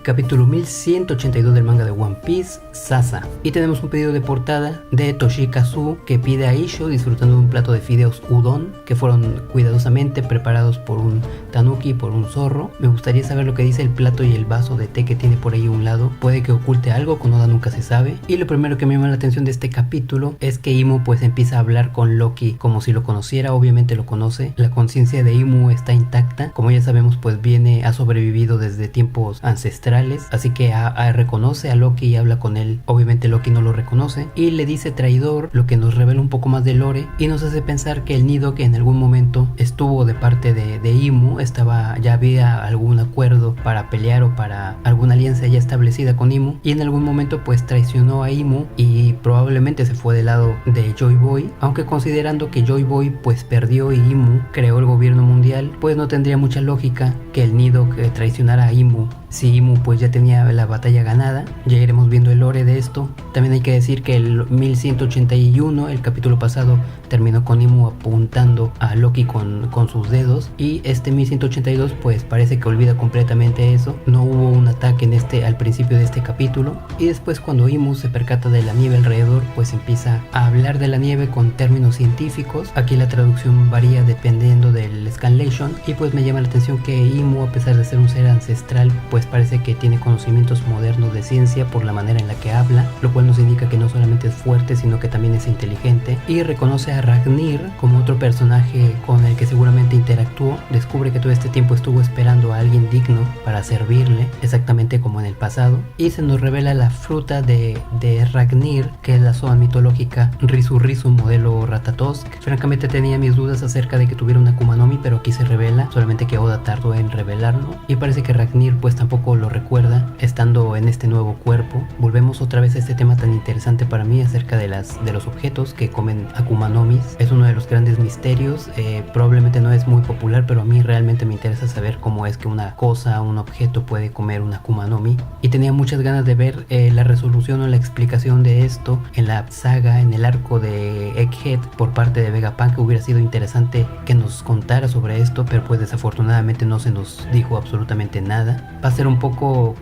capítulo 1182 del manga de One Piece, Sasa. Y tenemos un pedido de portada de Toshikazu que pide a Isho disfrutando de un plato de fideos udon que fueron cuidadosamente preparados por un tanuki, por un zorro. Me gustaría saber lo que dice el plato y el vaso de té que tiene por ahí a un lado. Puede que oculte algo, Konoha nunca se sabe. Y lo primero que me llama la atención de este capítulo es que Imu pues empieza a hablar con Loki como si lo conociera. Obviamente lo conoce. La conciencia de Imu está intacta. Como ya sabemos, pues ha sobrevivido desde tiempos ancestrales, así que reconoce a Loki y habla con él. Obviamente Loki no lo reconoce y le dice traidor, lo que nos revela un poco más de lore y nos hace pensar que el nido que en algún momento estuvo de parte de Imu, ya había algún acuerdo para pelear o para alguna alianza ya establecida con Imu, y en algún momento pues traicionó a Imu y probablemente se fue del lado de Joy Boy, aunque considerando que Joy Boy pues perdió y Imu creó el gobierno mundial, pues no tendría mucha lógica que el nido que traicionara a Imu, si Imu pues ya tenía la batalla ganada. Ya iremos viendo el lore de esto. También hay que decir que el 1181, el capítulo pasado, terminó con Imu apuntando a Loki con sus dedos, y este 1182 pues parece que olvida completamente eso. No hubo un ataque al principio de este capítulo, y después cuando Imu se percata de la nieve alrededor pues empieza a hablar de la nieve con términos científicos. Aquí la traducción varía dependiendo del scanlation, y pues me llama la atención que Imu, a pesar de ser un ser ancestral, pues parece que tiene conocimientos modernos de ciencia por la manera en la que habla, lo cual nos indica que no solamente es fuerte sino que también es inteligente, y reconoce a Ragnir como otro personaje con el que seguramente interactuó. Descubre que todo este tiempo estuvo esperando a alguien digno para servirle, exactamente como en el pasado, y se nos revela la fruta de Ragnir, que es la zoan mitológica Risu Risu modelo Ratatosk. Francamente tenía mis dudas acerca de que tuviera una Akuma no Mi, pero aquí se revela, solamente que Oda tardó en revelarlo, y parece que Ragnir pues tampoco lo recuerda estando en este nuevo cuerpo. Volvemos otra vez a este tema tan interesante para mí acerca de los objetos que comen Akuma no Mis. Es uno de los grandes misterios, probablemente no es muy popular, pero a mí realmente me interesa saber cómo es que una cosa, un objeto puede comer una Akuma no Mi, y tenía muchas ganas de ver la resolución o la explicación de esto en la saga, en el arco de Egghead por parte de Vegapunk. Que hubiera sido interesante que nos contara sobre esto, pero pues desafortunadamente no se nos dijo absolutamente nada. Va a ser un poco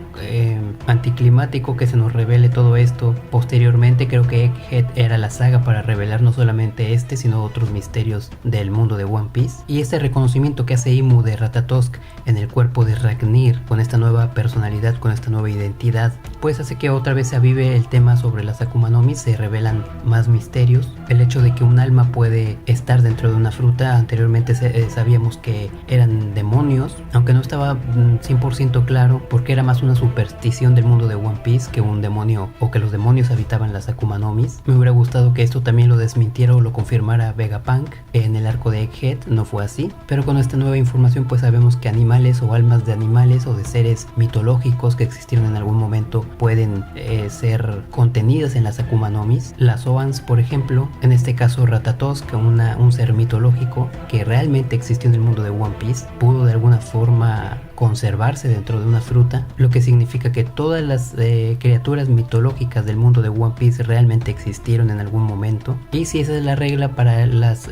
anticlimático que se nos revele todo esto posteriormente. Creo que Egghead era la saga para revelar no solamente sino otros misterios del mundo de One Piece, y este reconocimiento que hace Imu de Ratatosk en el cuerpo de Ragnir, con esta nueva personalidad, con esta nueva identidad, pues hace que otra vez se avive el tema sobre las Akuma no Mi. Se revelan más misterios, el hecho de que un alma puede estar dentro de una fruta. Anteriormente sabíamos que eran demonios, aunque no estaba 100% claro porque era más una superstición del mundo de One Piece que un demonio, o que los demonios habitaban las Akuma no Mi. Me hubiera gustado que esto también lo desmintiera o lo confirmara Vegapunk en el arco de Egghead. No fue así, pero con esta nueva información pues sabemos que animales o almas de animales o de seres mitológicos que existieron en algún momento pueden ser contenidas en las Akuma no Mi. Las Zoans, por ejemplo, en este caso Ratatosk, un ser mitológico que realmente existió en el mundo de One Piece, pudo de alguna forma conservarse dentro de una fruta, lo que significa que todas las criaturas mitológicas del mundo de One Piece realmente existieron en algún momento. Y si esa es la regla para las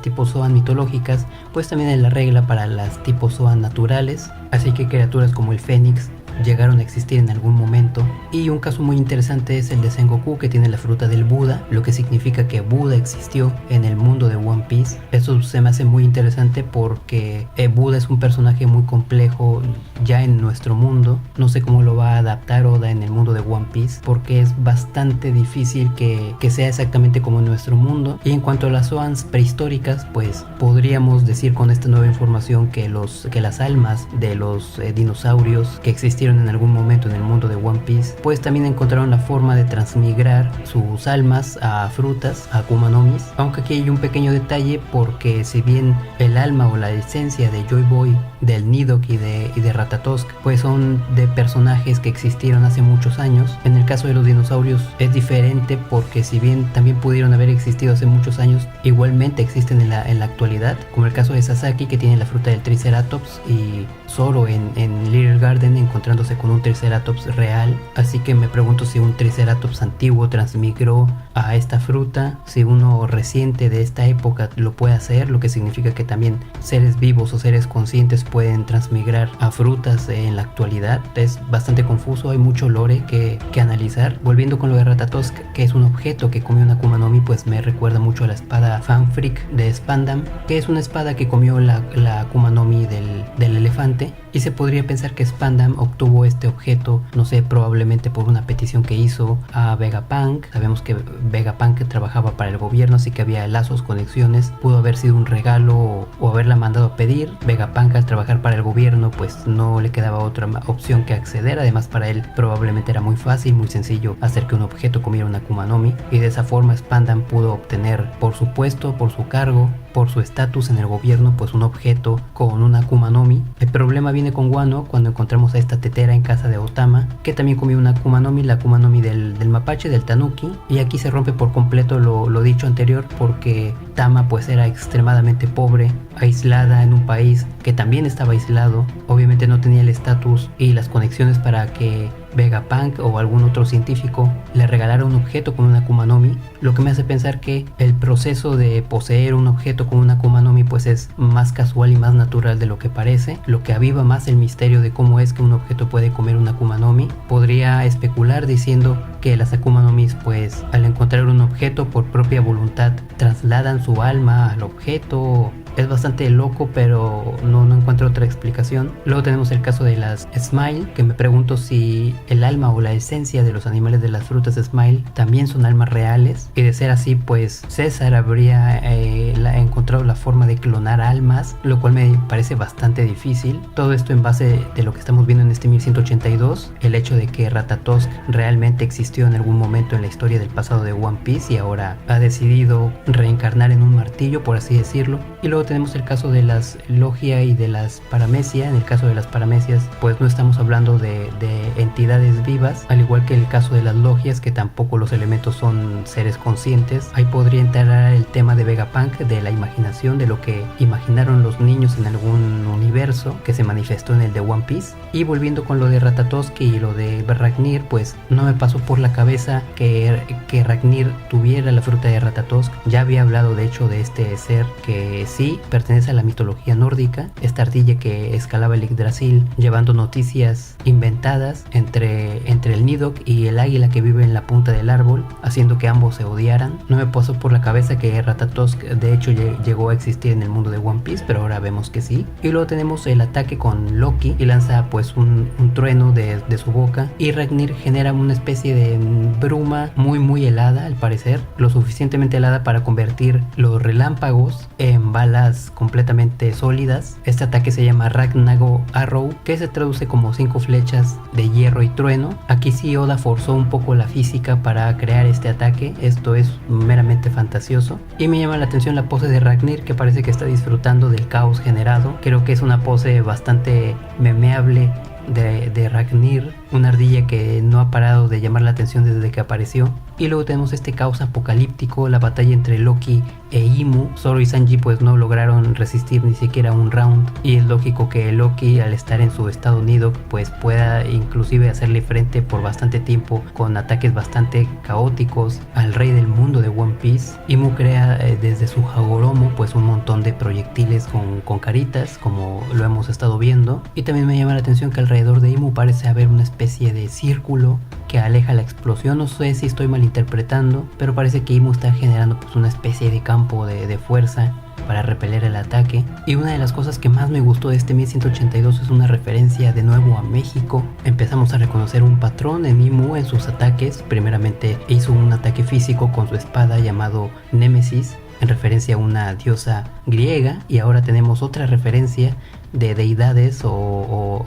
tipos Zoan mitológicas, pues también es la regla para las tipos Zoan naturales. Así que criaturas como el Fénix llegaron a existir en algún momento. Y un caso muy interesante es el de Sengoku, que tiene la fruta del Buda, lo que significa que Buda existió en el mundo de One Piece. Eso se me hace muy interesante porque Buda es un personaje muy complejo ya en nuestro mundo. No sé cómo lo va a adaptar Oda en el mundo de One Piece, porque es bastante difícil que sea exactamente como en nuestro mundo. Y en cuanto a las Zoans prehistóricas, pues podríamos decir con esta nueva información que las almas de los dinosaurios que existieron en algún momento en el mundo de One Piece, pues también encontraron la forma de transmigrar sus almas a frutas, a Akuma no Mi. Aunque aquí hay un pequeño detalle, porque si bien el alma o la esencia de Joy Boy, del Nidok y de Ratatosk pues son de personajes que existieron hace muchos años, en el caso de los dinosaurios es diferente, porque si bien también pudieron haber existido hace muchos años, igualmente existen en la actualidad, como el caso de Sasaki, que tiene la fruta del Triceratops, y Zoro en Little Garden encontrándose con un Triceratops real. Así que me pregunto si un Triceratops antiguo transmigró a esta fruta, si uno reciente de esta época lo puede hacer, lo que significa que también seres vivos o seres conscientes pueden transmigrar a frutas frutas en la actualidad. Es bastante confuso, hay mucho lore que analizar. Volviendo con lo de Ratatosk, que es un objeto que comió una Akuma no Mi, pues me recuerda mucho a la espada Fanfreak de Spandam, que es una espada que comió la Akuma no Mi del elefante. Y se podría pensar que Spandam obtuvo este objeto, no sé, probablemente por una petición que hizo a Vegapunk. Sabemos que Vegapunk trabajaba para el gobierno, así que había lazos, conexiones. Pudo haber sido un regalo o haberla mandado a pedir. Vegapunk, al trabajar para el gobierno, pues no le quedaba otra opción que acceder. Además, para él probablemente era muy fácil, muy sencillo hacer que un objeto comiera una Akuma no Mi. Y de esa forma Spandam pudo obtener, por su puesto, por su cargo, por su estatus en el gobierno, pues un objeto con una Akuma no Mi. El problema viene con Wano cuando encontramos a esta tetera en casa de Otama, que también comió una Akuma no Mi, la Akuma no Mi del mapache, del tanuki. Y aquí se rompe por completo lo dicho anterior, porque Tama pues era extremadamente pobre, aislada en un país que también estaba aislado. Obviamente no tenía el estatus y las conexiones para que Vegapunk o algún otro científico le regalara un objeto con una Akuma no Mi, lo que me hace pensar que el proceso de poseer un objeto con una Akuma no Mi pues es más casual y más natural de lo que parece, lo que aviva más el misterio de cómo es que un objeto puede comer una Akuma no Mi. Podría especular diciendo que las Akuma no Mi pues al encontrar un objeto por propia voluntad trasladan su alma al objeto. Es bastante loco, pero no encuentro otra explicación. Luego tenemos el caso de las Smile, que me pregunto si el alma o la esencia de los animales de las frutas Smile también son almas reales. Y de ser así, pues César habría encontrado la forma de clonar almas, lo cual me parece bastante difícil. Todo esto en base de lo que estamos viendo en este 1182, el hecho de que Ratatosk realmente existió en algún momento en la historia del pasado de One Piece y ahora ha decidido reencarnar en un martillo, por así decirlo. Y luego tenemos el caso de las Logia y de las Paramecia. En el caso de las Paramecias, pues no estamos hablando de entidades vivas, al igual que el caso de las Logias, que tampoco los elementos son seres conscientes. Ahí podría entrar el tema de Vegapunk, de la imaginación, de lo que imaginaron los niños en algún universo que se manifestó en el de One Piece. Y volviendo con lo de Ratatosk y lo de Ragnir, pues no me pasó por la cabeza que Ragnir tuviera la fruta de Ratatosk. Ya había hablado de hecho de este ser que sí pertenece a la mitología nórdica, esta ardilla que escalaba el Yggdrasil llevando noticias inventadas entre el Nidhogg y el águila que vive en la punta del árbol, haciendo que ambos se odiaran. No me pasó por la cabeza que Ratatosk de hecho llegó a existir en el mundo de One Piece, pero ahora vemos que sí. Y luego tenemos el ataque con Loki y lanza pues un trueno de su boca, y Ragnir genera una especie de bruma muy helada, al parecer lo suficientemente helada para convertir los relámpagos en balas completamente sólidas. Este ataque se llama Ragnago Arrow, que se traduce como 5 flechas de hierro y trueno. Aquí sí Oda forzó un poco la física para crear este ataque, esto es meramente fantasioso. Y me llama la atención la pose de Ragnir, que parece que está disfrutando del caos generado. Creo que es una pose bastante memeable de Ragnir, una ardilla que no ha parado de llamar la atención desde que apareció. Y luego tenemos este caos apocalíptico, la batalla entre Loki e Imu. Zoro y Sanji pues no lograron resistir ni siquiera un round, y es lógico que Loki, al estar en su estado Nidhogg, pues pueda inclusive hacerle frente por bastante tiempo con ataques bastante caóticos al rey del mundo de One Piece. Imu crea desde su Hagoromo pues un montón de proyectiles con caritas, como lo hemos estado viendo. Y también me llama la atención que alrededor de Imu parece haber una especie de círculo que aleja la explosión. No sé si estoy malinterpretando, pero parece que Imu está generando pues una especie de campo de fuerza para repeler el ataque. Y una de las cosas que más me gustó de este 1182 es una referencia de nuevo a México. Empezamos a reconocer un patrón en Imu en sus ataques. Primeramente hizo un ataque físico con su espada llamado Némesis, en referencia a una diosa griega, y ahora tenemos otra referencia de deidades o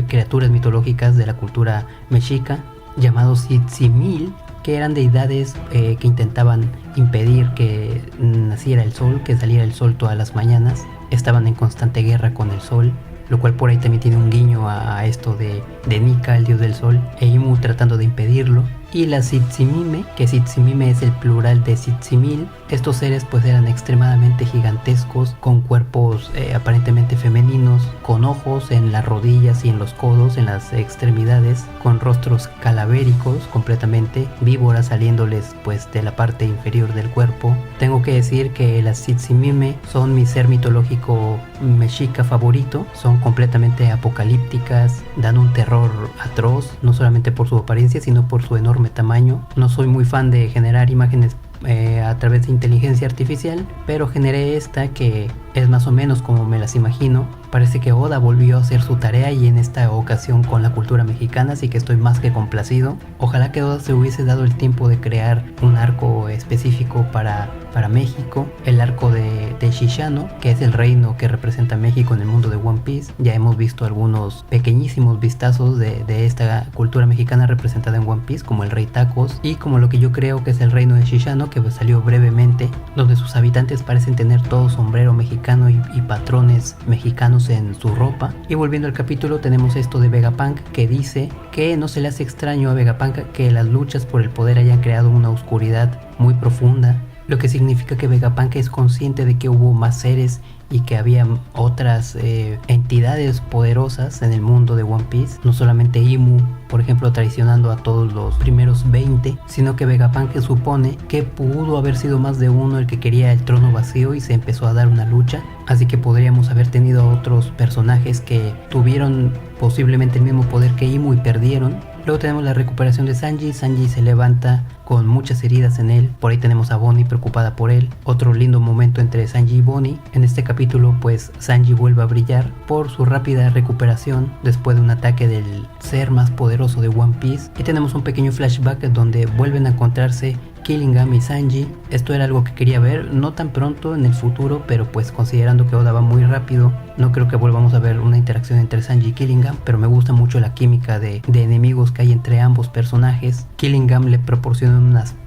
criaturas mitológicas de la cultura mexica llamados Itzimil, que eran deidades que intentaban impedir que naciera el sol, que saliera el sol todas las mañanas. Estaban en constante guerra con el sol, lo cual por ahí también tiene un guiño a esto de Nika, el dios del sol, e Imu tratando de impedirlo. y las Sitsimime, que Sitsimime es el plural de Sitsimil. Estos seres pues eran extremadamente gigantescos, con cuerpos aparentemente femeninos, con ojos en las rodillas y en los codos, en las extremidades, con rostros calavéricos completamente, víboras saliéndoles pues de la parte inferior del cuerpo. Tengo que decir que las Sitsimime son mi ser mitológico mexica favorito, son completamente apocalípticas, dan un terror atroz, no solamente por su apariencia sino por su enorme tamaño. No soy muy fan de generar imágenes a través de inteligencia artificial, pero generé esta que es más o menos como me las imagino. Parece que Oda volvió a hacer su tarea y en esta ocasión con la cultura mexicana, así que estoy más que complacido. Ojalá que Oda se hubiese dado el tiempo de crear un arco específico para México, el arco de Shishano, que es el reino que representa México en el mundo de One Piece. Ya hemos visto algunos pequeñísimos vistazos de esta cultura mexicana representada en One Piece, como el Rey Tacos y como lo que yo creo que es el reino de Shishano, que pues salió brevemente, donde sus habitantes parecen tener todo sombrero mexicano y patrones mexicanos en su ropa. Y volviendo al capítulo, tenemos esto de Vegapunk, que dice que no se le hace extraño a Vegapunk que las luchas por el poder hayan creado una oscuridad muy profunda, lo que significa que Vegapunk es consciente de que hubo más seres y que había otras entidades poderosas en el mundo de One Piece, no solamente Imu, por ejemplo, traicionando a todos los primeros 20, sino que Vegapunk supone que pudo haber sido más de uno el que quería el trono vacío y se empezó a dar una lucha. Así que podríamos haber tenido otros personajes que tuvieron posiblemente el mismo poder que Imu y perdieron. Luego tenemos la recuperación de Sanji. Sanji se levanta con muchas heridas en él. Por ahí tenemos a Bonnie preocupada por él. Otro lindo momento entre Sanji y Bonnie. En este capítulo pues Sanji vuelve a brillar por su rápida recuperación después de un ataque del ser más poderoso de One Piece. Y tenemos un pequeño flashback donde vuelven a encontrarse Killingham y Sanji. Esto era algo que quería ver, no tan pronto en el futuro, pero pues considerando que Oda va muy rápido, no creo que volvamos a ver una interacción entre Sanji y Killingham, pero me gusta mucho la química de enemigos que hay entre ambos personajes. Killingham le proporciona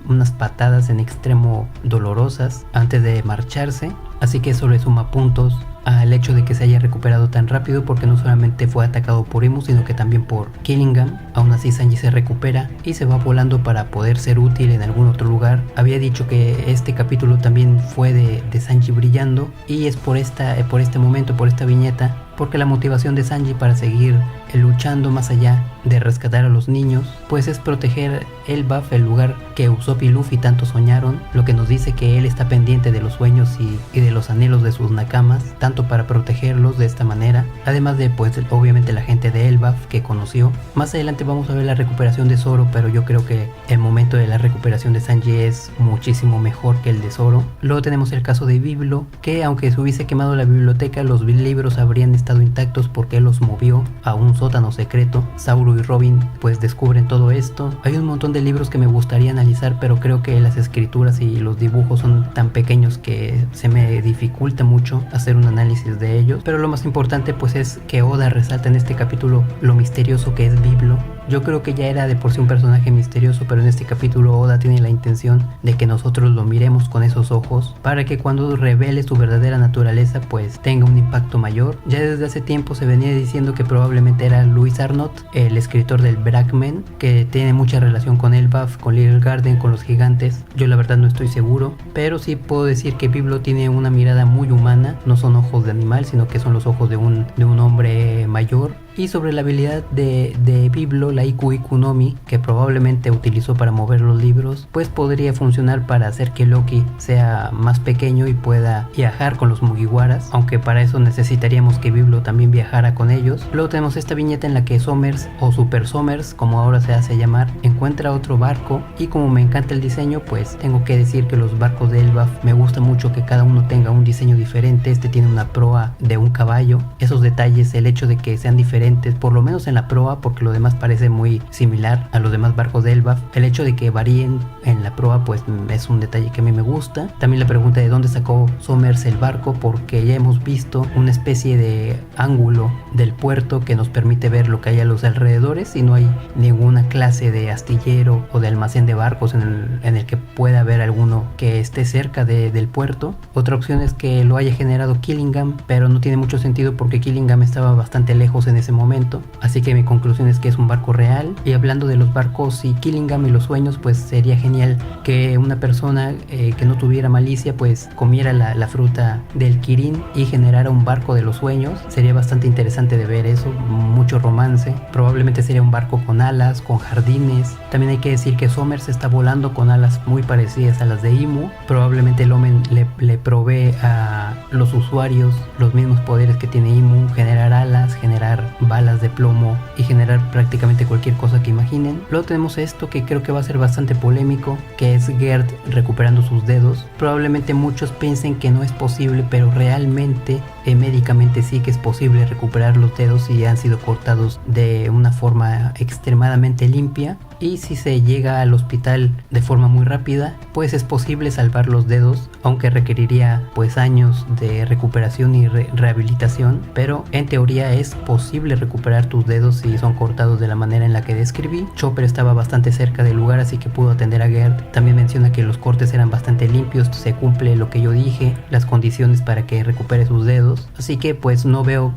unas patadas en extremo dolorosas antes de marcharse, así que eso le suma puntos al hecho de que se haya recuperado tan rápido, porque no solamente fue atacado por Imu sino que también por Killingham. Aún así Sanji se recupera y se va volando para poder ser útil en algún otro lugar. Había dicho que este capítulo también fue de Sanji brillando, y es por este momento, por esta viñeta, porque la motivación de Sanji para seguir luchando más allá de rescatar a los niños pues es proteger Elbaf, el lugar que Usopp y Luffy tanto soñaron, lo que nos dice que él está pendiente de los sueños y de los anhelos de sus nakamas, tanto para protegerlos de esta manera, además de pues obviamente la gente de Elbaf que conoció. Más adelante vamos a ver la recuperación de Zoro, pero yo creo que el momento de la recuperación de Sanji es muchísimo mejor que el de Zoro. Luego tenemos el caso de Biblo, que aunque se hubiese quemado la biblioteca, los libros habrían estado intactos porque él los movió a un sótano secreto. Sauro y Robin pues descubren todo esto. Hay un montón de libros que me gustaría analizar, pero creo que las escrituras y los dibujos son tan pequeños que se me dificulta mucho hacer un análisis de ellos. Pero lo más importante pues es que Oda resalta en este capítulo lo misterioso que es Biblo. Yo creo que ya era de por sí un personaje misterioso, pero en este capítulo Oda tiene la intención de que nosotros lo miremos con esos ojos para que cuando revele su verdadera naturaleza pues tenga un impacto mayor. Ya desde hace tiempo se venía diciendo que probablemente era Louis Arnott, el escritor del Brackman, que tiene mucha relación con Elbaf, con Little Garden, con los gigantes. Yo la verdad no estoy seguro, pero sí puedo decir que Biblo tiene una mirada muy humana, no son ojos de animal, sino que son los ojos de un hombre mayor. Y sobre la habilidad de Biblo, la Iku Nomi, que probablemente utilizó para mover los libros, pues podría funcionar para hacer que Loki sea más pequeño y pueda viajar con los Mugiwaras, aunque para eso necesitaríamos que Biblo también viajara con ellos. Luego tenemos esta viñeta en la que Somers, o Super Somers como ahora se hace llamar, encuentra otro barco, y como me encanta el diseño, pues tengo que decir que los barcos de Elbaf me gusta mucho que cada uno tenga un diseño diferente. Este tiene una proa de un caballo. Esos detalles, el hecho de que sean diferentes, por lo menos en la proa, porque lo demás parece muy similar a los demás barcos de Elbaf, el hecho de que varíen en la proa pues es un detalle que a mí me gusta. También la pregunta de dónde sacó Somers el barco, porque ya hemos visto una especie de ángulo del puerto que nos permite ver lo que hay a los alrededores, y no hay ninguna clase de astillero o de almacén de barcos en el que pueda haber alguno que esté cerca del puerto. Otra opción es que lo haya generado Killingham, pero no tiene mucho sentido porque Killingham estaba bastante lejos en ese momento, así que mi conclusión es que es un barco real. Y hablando de los barcos y Killingham y los sueños, pues sería genial que una persona que no tuviera malicia pues comiera la fruta del Kirin y generara un barco de los sueños. Sería bastante interesante de ver eso, mucho romance. Probablemente sería un barco con alas, con jardines. También hay que decir que Somers está volando con alas muy parecidas a las de Imu. Probablemente el Omen le provee a los usuarios los mismos poderes que tiene Imu: generar alas, generar balas de plomo y generar prácticamente cualquier cosa que imaginen. Luego tenemos esto que creo que va a ser bastante polémico, que es Gerd recuperando sus dedos. Probablemente muchos piensen que no es posible, pero realmente médicamente sí que es posible recuperar los dedos si han sido cortados de una forma extremadamente limpia. Y si se llega al hospital de forma muy rápida, pues es posible salvar los dedos, aunque requeriría pues años de recuperación y rehabilitación, pero en teoría es posible recuperar tus dedos si son cortados de la manera en la que describí. Chopper estaba bastante cerca del lugar, así que pudo atender a Gerd. También menciona que los cortes eran bastante limpios, se cumple lo que yo dije, las condiciones para que recupere sus dedos, así que pues no veo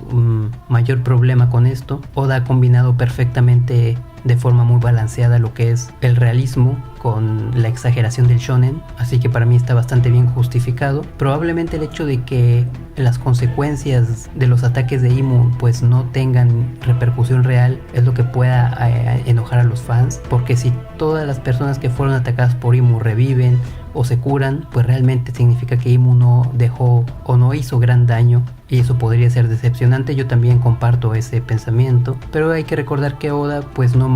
mayor problema con esto. Oda ha combinado perfectamente de forma muy balanceada lo que es el realismo con la exageración del shonen, así que para mí está bastante bien justificado. Probablemente el hecho de que las consecuencias de los ataques de Imu pues no tengan repercusión real es lo que pueda enojar a los fans, porque si todas las personas que fueron atacadas por Imu reviven o se curan, pues realmente significa que Imu no dejó o no hizo gran daño, y eso podría ser decepcionante. Yo también comparto ese pensamiento, pero hay que recordar que Oda pues no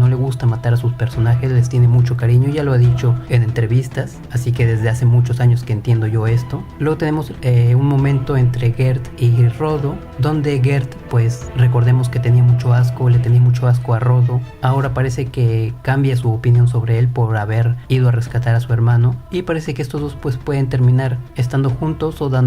le gusta matar a sus personajes, les tiene mucho cariño, ya lo ha dicho en entrevistas, así que desde hace muchos años que entiendo yo esto. Luego tenemos un momento entre Gerd y Rodo, donde Gerd pues recordemos que le tenía mucho asco a Rodo. Ahora parece que cambia su opinión sobre él por haber ido a rescatar a su hermano, y parece que estos dos pues pueden terminar estando juntos. A Oda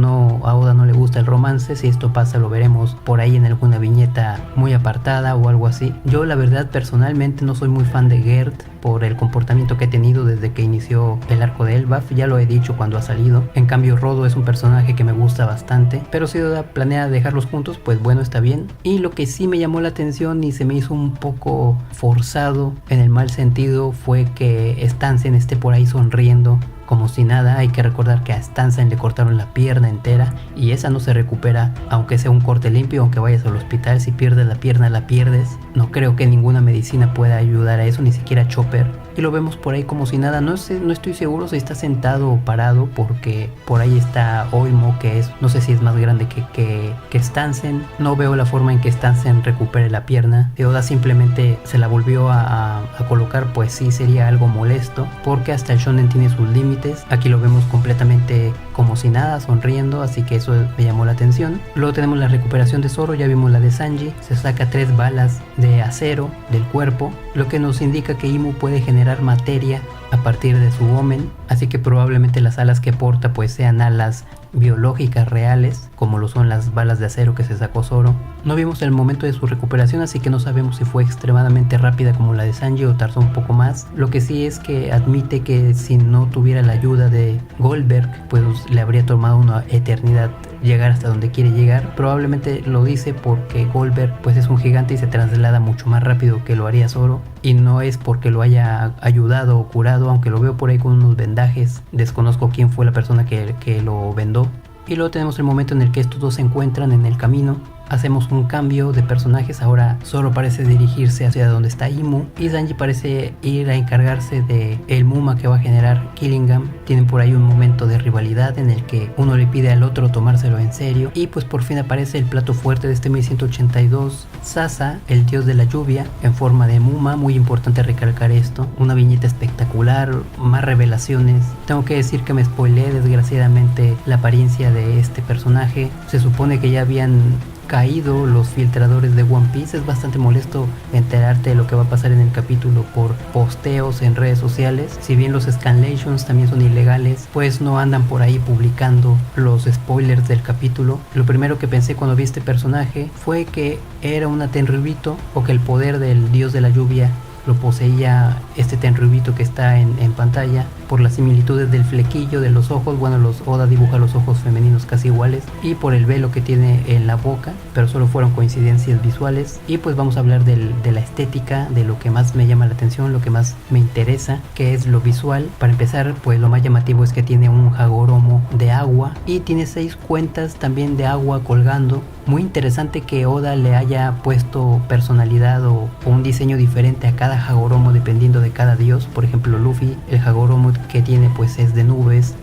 no le gusta el romance. Si esto pasa lo veremos por ahí en alguna viñeta muy apartada o algo así. Yo la verdad personalmente no soy muy fan de Gerd por el comportamiento que ha tenido desde que inició el arco de Elbaf, ya lo he dicho cuando ha salido. En cambio Rodo es un personaje que me gusta bastante, pero si Oda planea dejarlos juntos pues bueno, está bien. Y lo que sí me llamó la atención y se me hizo un poco forzado en el mal sentido fue que Stanzen esté por ahí sonriendo como si nada. Hay que recordar que a Stanzen le cortaron la pierna entera y esa no se recupera aunque sea un corte limpio, aunque vayas al hospital. Si pierdes la pierna, la pierdes. No creo que ninguna medicina pueda ayudar a eso, ni siquiera Chopper. Y lo vemos por ahí como si nada. No estoy seguro si está sentado o parado, porque por ahí está Oimo, que es, no sé si es más grande que Stanzen. No veo la forma en que Stanzen recupere la pierna. Oda simplemente se la volvió a colocar, pues sí sería algo molesto, porque hasta el shonen tiene sus límites. Aquí lo vemos completamente como si nada, sonriendo, así que eso me llamó la atención. Luego tenemos la recuperación de Zoro, ya vimos la de Sanji. Se saca 3 balas de acero del cuerpo, lo que nos indica que Imu puede generar materia a partir de su Omen, así que probablemente las alas que porta pues sean alas biológicas reales, como lo son las balas de acero que se sacó Zoro. No vimos el momento de su recuperación, así que no sabemos si fue extremadamente rápida como la de Sanji o tardó un poco más. Lo que sí es que admite que si no tuviera la ayuda de Goldberg pues le habría tomado una eternidad llegar hasta donde quiere llegar. Probablemente lo dice porque Goldberg pues es un gigante y se traslada mucho más rápido que lo haría Zoro, y no es porque lo haya ayudado o curado, aunque lo veo por ahí con unos vendajes. Desconozco quién fue la persona que lo vendó. Y luego tenemos el momento en el que estos dos se encuentran en el camino. Hacemos un cambio de personajes, ahora Zoro parece dirigirse hacia donde está Imu y Sanji parece ir a encargarse de el Muma que va a generar Killingham. Tienen por ahí un momento de rivalidad en el que uno le pide al otro tomárselo en serio, y pues por fin aparece el plato fuerte de este 1182, Sasa, el dios de la lluvia, en forma de Muma. Muy importante recalcar esto, una viñeta espectacular, más revelaciones. Tengo que decir que me spoileé desgraciadamente la apariencia de este personaje. Se supone que ya habían caído los filtradores de One Piece. Es bastante molesto enterarte de lo que va a pasar en el capítulo por posteos en redes sociales. Si bien los scanlations también son ilegales, pues no andan por ahí publicando los spoilers del capítulo. Lo primero que pensé cuando vi este personaje fue que era una Tenryubito, o que el poder del dios de la lluvia lo poseía este Tenryubito que está en pantalla. Por las similitudes del flequillo de los ojos, bueno, los Oda dibuja los ojos femeninos casi iguales, y por el velo que tiene en la boca, pero solo fueron coincidencias visuales. Y pues vamos a hablar de la estética, de lo que más me llama la atención, lo que más me interesa, que es lo visual. Para empezar, pues lo más llamativo es que tiene un Hagoromo de agua y tiene 6 cuentas también de agua colgando. Muy interesante que Oda le haya puesto personalidad o un diseño diferente a cada Hagoromo dependiendo de cada dios. Por ejemplo, Luffy, el Hagoromo que tiene pues es de nubes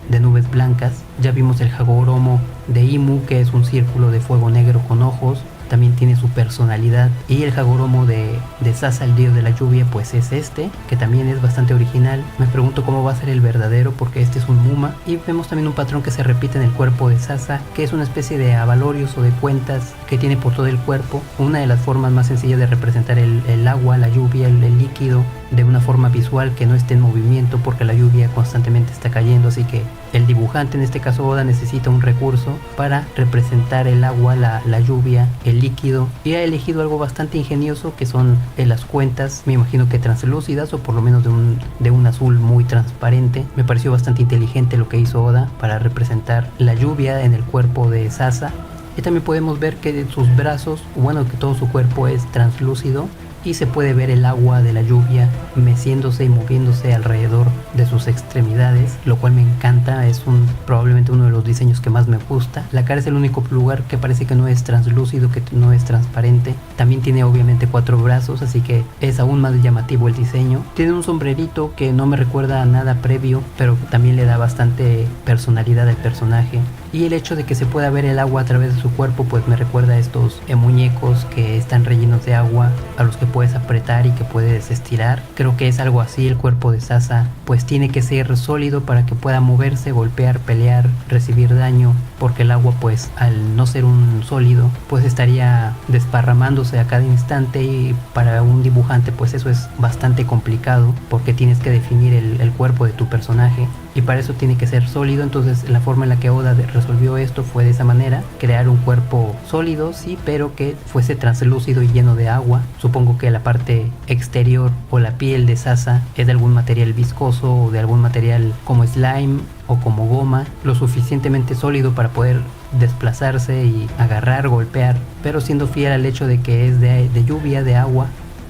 blancas. Ya vimos el Hagoromo de Imu, que es un círculo de fuego negro con ojos. También tiene su personalidad. Y el Hagoromo de Sasa, el dios de la lluvia, pues es este, que también es bastante original. Me pregunto cómo va a ser el verdadero, porque este es un Muma. Y vemos también un patrón que se repite en el cuerpo de Sasa, que es una especie de abalorios o de cuentas que tiene por todo el cuerpo. Una de las formas más sencillas de representar el agua, la lluvia, el líquido, de una forma visual que no esté en movimiento, porque la lluvia constantemente está cayendo. Así que el dibujante, en este caso Oda, necesita un recurso para representar el agua, la lluvia, el líquido, y ha elegido algo bastante ingenioso, que son las cuentas, me imagino que translúcidas, o por lo menos de un azul muy transparente. Me pareció bastante inteligente lo que hizo Oda para representar la lluvia en el cuerpo de Sasa. Y también podemos ver que sus brazos, bueno, que todo su cuerpo es translúcido, y se puede ver el agua de la lluvia meciéndose y moviéndose alrededor de sus extremidades, lo cual me encanta. Es probablemente uno de los diseños que más me gusta. La cara es el único lugar que parece que no es translúcido, que no es transparente. También tiene obviamente 4 brazos, así que es aún más llamativo el diseño. Tiene un sombrerito que no me recuerda a nada previo, pero también le da bastante personalidad al personaje. Y el hecho de que se pueda ver el agua a través de su cuerpo, pues me recuerda a estos muñecos que están rellenos de agua, a los que puedes apretar y que puedes estirar. Creo que es algo así el cuerpo de Sasa, pues tiene que ser sólido para que pueda moverse, golpear, pelear, recibir daño, porque el agua, pues al no ser un sólido, pues estaría desparramándose a cada instante, y para un dibujante pues eso es bastante complicado, porque tienes que definir el cuerpo de tu personaje, y para eso tiene que ser sólido. Entonces la forma en la que Oda resolvió esto fue de esa manera: crear un cuerpo sólido, sí, pero que fuese translúcido y lleno de agua. Supongo que la parte exterior o la piel de Sasa es de algún material viscoso, o de algún material como slime o como goma, lo suficientemente sólido para poder desplazarse y agarrar, golpear, pero siendo fiel al hecho de que es de lluvia, de agua.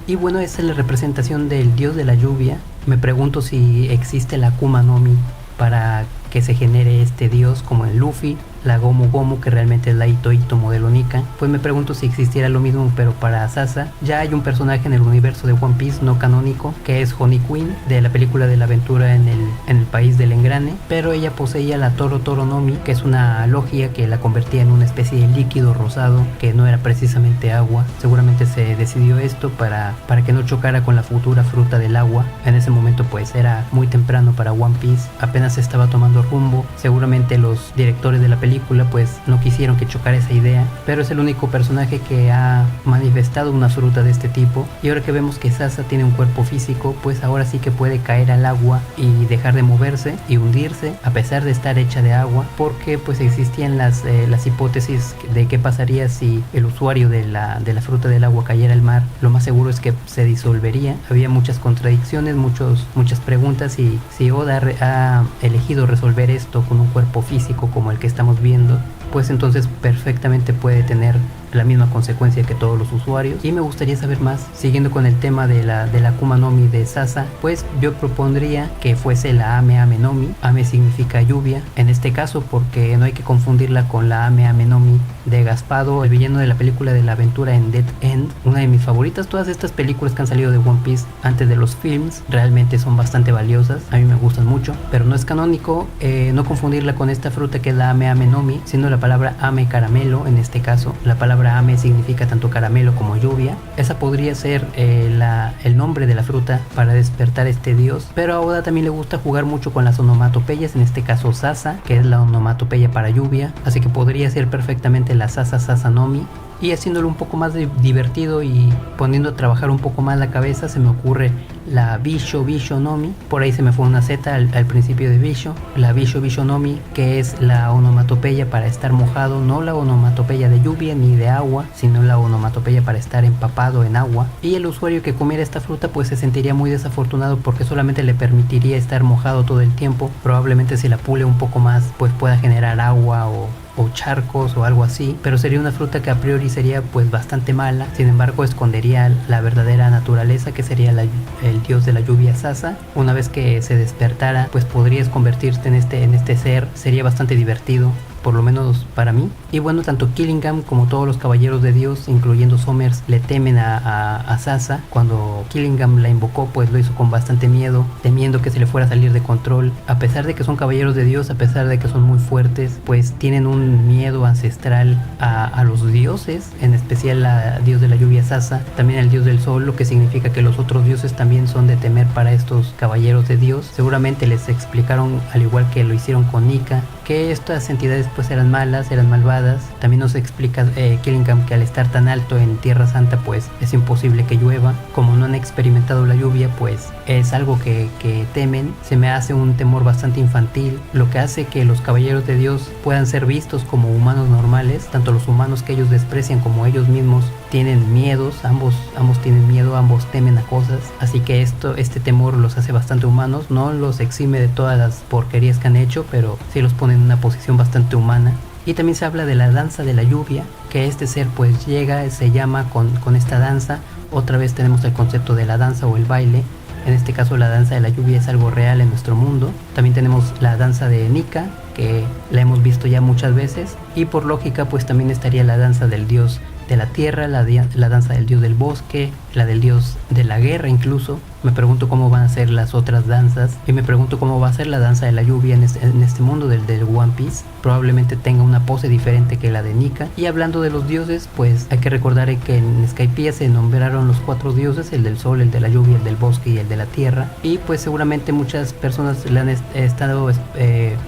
Y bueno, esa es la representación del dios de la lluvia. Me pregunto si existe la Akuma no Mi para que se genere este dios, como en Luffy, la Gomu Gomu, que realmente es la Ito Ito modelo Nika. Pues me pregunto si existiera lo mismo, pero para Sasa. Ya hay un personaje en el universo de One Piece no canónico, que es Honey Queen, de la película de la aventura en el país del engrane, pero ella poseía la Toro Toro no Mi, que es una logia que la convertía en una especie de líquido rosado, que no era precisamente agua. Seguramente se decidió esto para que no chocara con la futura fruta del agua. En ese momento pues era muy temprano para One Piece, apenas se estaba tomando rumbo. Seguramente los directores de la película pues no quisieron que chocara esa idea, pero es el único personaje que ha manifestado una fruta de este tipo. Y ahora que vemos que Sasa tiene un cuerpo físico, pues ahora sí que puede caer al agua y dejar de moverse y hundirse, a pesar de estar hecha de agua, porque pues existían las hipótesis de qué pasaría si el usuario de la fruta del agua cayera al mar. Lo más seguro es que se disolvería. Había muchas contradicciones, muchas preguntas, y si Oda ha elegido resolver esto con un cuerpo físico como el que estamos viendo, pues entonces perfectamente puede tener la misma consecuencia que todos los usuarios. Y me gustaría saber más, siguiendo con el tema de la Akuma no Mi de Sasa, pues yo propondría que fuese la Ame Ame no Mi. Ame significa lluvia en este caso, porque no hay que confundirla con la Ame Ame no Mi de Gaspado, el villano de la película de la aventura en Dead End, una de mis favoritas. Todas estas películas que han salido de One Piece antes de los films realmente son bastante valiosas, a mí me gustan mucho, pero no es canónico no confundirla con esta fruta que es la Ame Ame no Mi, siendo la palabra Ame caramelo. En este caso la palabra Ame significa tanto caramelo como lluvia. Esa podría ser el nombre de la fruta para despertar este dios, pero a Oda también le gusta jugar mucho con las onomatopeyas, en este caso Sasa, que es la onomatopeya para lluvia, así que podría ser perfectamente la Sasa Sasa no Mi. Y haciéndolo un poco más divertido y poniendo a trabajar un poco más la cabeza, se me ocurre la Bisho Bisho Nomi, por ahí se me fue una Z al principio de Bisho, la Bisho Bisho Nomi, que es la onomatopeya para estar mojado, no la onomatopeya de lluvia ni de agua, sino la onomatopeya para estar empapado en agua. Y el usuario que comiera esta fruta pues se sentiría muy desafortunado porque solamente le permitiría estar mojado todo el tiempo. Probablemente si la pule un poco más pues pueda generar agua o charcos o algo así, pero sería una fruta que a priori sería pues bastante mala. Sin embargo, escondería la verdadera naturaleza, que sería el dios de la lluvia Sasa. Una vez que se despertara pues podrías convertirte en este ser. Sería bastante divertido, por lo menos para mí. Y bueno, tanto Killingham como todos los caballeros de Dios, incluyendo Somers, le temen a Sasa. Cuando Killingham la invocó, pues lo hizo con bastante miedo, temiendo que se le fuera a salir de control. A pesar de que son caballeros de Dios, a pesar de que son muy fuertes, pues tienen un miedo ancestral a los dioses, en especial al dios de la lluvia Sasa, también al dios del sol, lo que significa que los otros dioses también son de temer para estos caballeros de Dios. Seguramente les explicaron, al igual que lo hicieron con Nika, que estas entidades pues eran malas, eran malvadas. También nos explica Killingham que al estar tan alto en Tierra Santa pues es imposible que llueva. Como no han experimentado la lluvia pues es algo que temen. Se me hace un temor bastante infantil, lo que hace que los caballeros de Dios puedan ser vistos como humanos normales. Tanto los humanos que ellos desprecian como ellos mismos tienen miedos, ambos tienen miedo, ambos temen a cosas, así que este temor los hace bastante humanos. No los exime de todas las porquerías que han hecho, pero sí los pone en una posición bastante humana. Y también se habla de la danza de la lluvia, que este ser pues llega, se llama con esta danza. Otra vez tenemos el concepto de la danza o el baile. En este caso la danza de la lluvia es algo real en nuestro mundo. También tenemos la danza de Nika, que la hemos visto ya muchas veces. Y por lógica pues también estaría la danza del dios de la tierra, la danza del dios del bosque, la del dios de la guerra incluso. Me pregunto cómo van a ser las otras danzas y me pregunto cómo va a ser la danza de la lluvia en este mundo del One Piece. Probablemente tenga una pose diferente que la de Nika. Y hablando de los dioses, pues hay que recordar que en Skypiea se nombraron los 4 dioses: el del sol, el de la lluvia, el del bosque y el de la tierra. Y pues seguramente muchas personas le han estado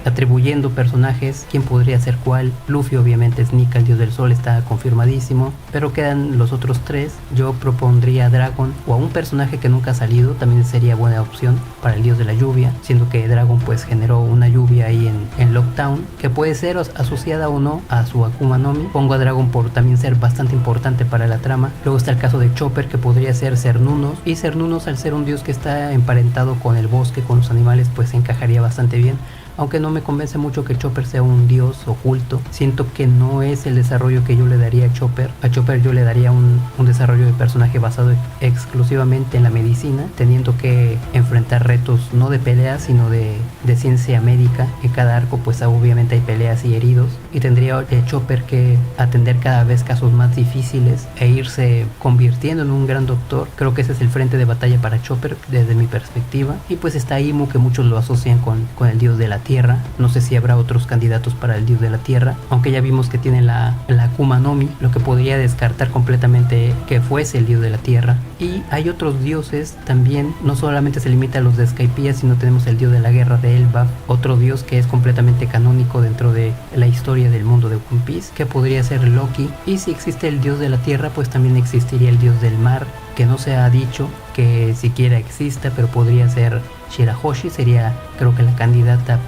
atribuyendo personajes, quién podría ser cuál. Luffy obviamente es Nika, el dios del sol, está confirmadísimo, pero quedan los otros 3. Yo propondría a Dragon o a un personaje que nunca ha salido, también sería buena opción para el dios de la lluvia, siendo que Dragon pues generó una lluvia ahí en Locktown, que puede ser asociada o no a su Akuma no Mi. Pongo a Dragon por también ser bastante importante para la trama. Luego está el caso de Chopper, que podría ser Cernunnos, y Cernunnos, al ser un dios que está emparentado con el bosque, con los animales, pues se encajaría bastante bien. Aunque no me convence mucho que Chopper sea un dios oculto. Siento que no es el desarrollo que yo le daría a Chopper. A Chopper yo le daría un desarrollo de personaje basado exclusivamente en la medicina, teniendo que enfrentar retos no de peleas, sino de ciencia médica. En cada arco pues obviamente hay peleas y heridos, y tendría Chopper que atender cada vez casos más difíciles e irse convirtiendo en un gran doctor. Creo que ese es el frente de batalla para Chopper desde mi perspectiva. Y pues está Imu, que muchos lo asocian con el dios de la tierra. No sé si habrá otros candidatos para el dios de la tierra, aunque ya vimos que tiene la Akuma no Mi, lo que podría descartar completamente que fuese el dios de la tierra. Y hay otros dioses también, no solamente se limita a los de Skypiea, sino tenemos el dios de la guerra de Elbaf, otro dios que es completamente canónico dentro de la historia del mundo de One Piece, que podría ser Loki. Y si existe el dios de la tierra, pues también existiría el dios del mar, que no se ha dicho que siquiera exista, pero podría ser Shirahoshi. Sería creo que la candidata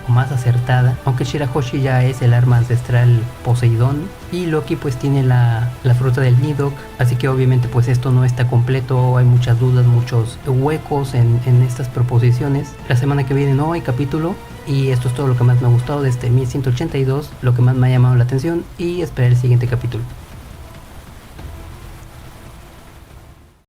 más acertada, aunque Shirahoshi ya es el arma ancestral Poseidón, y Loki pues tiene la fruta del Nidok, así que obviamente pues esto no está completo. Hay muchas dudas, muchos huecos en estas proposiciones. La semana que viene no hay capítulo, y esto es todo lo que más me ha gustado de este 1182, lo que más me ha llamado la atención, y esperar el siguiente capítulo.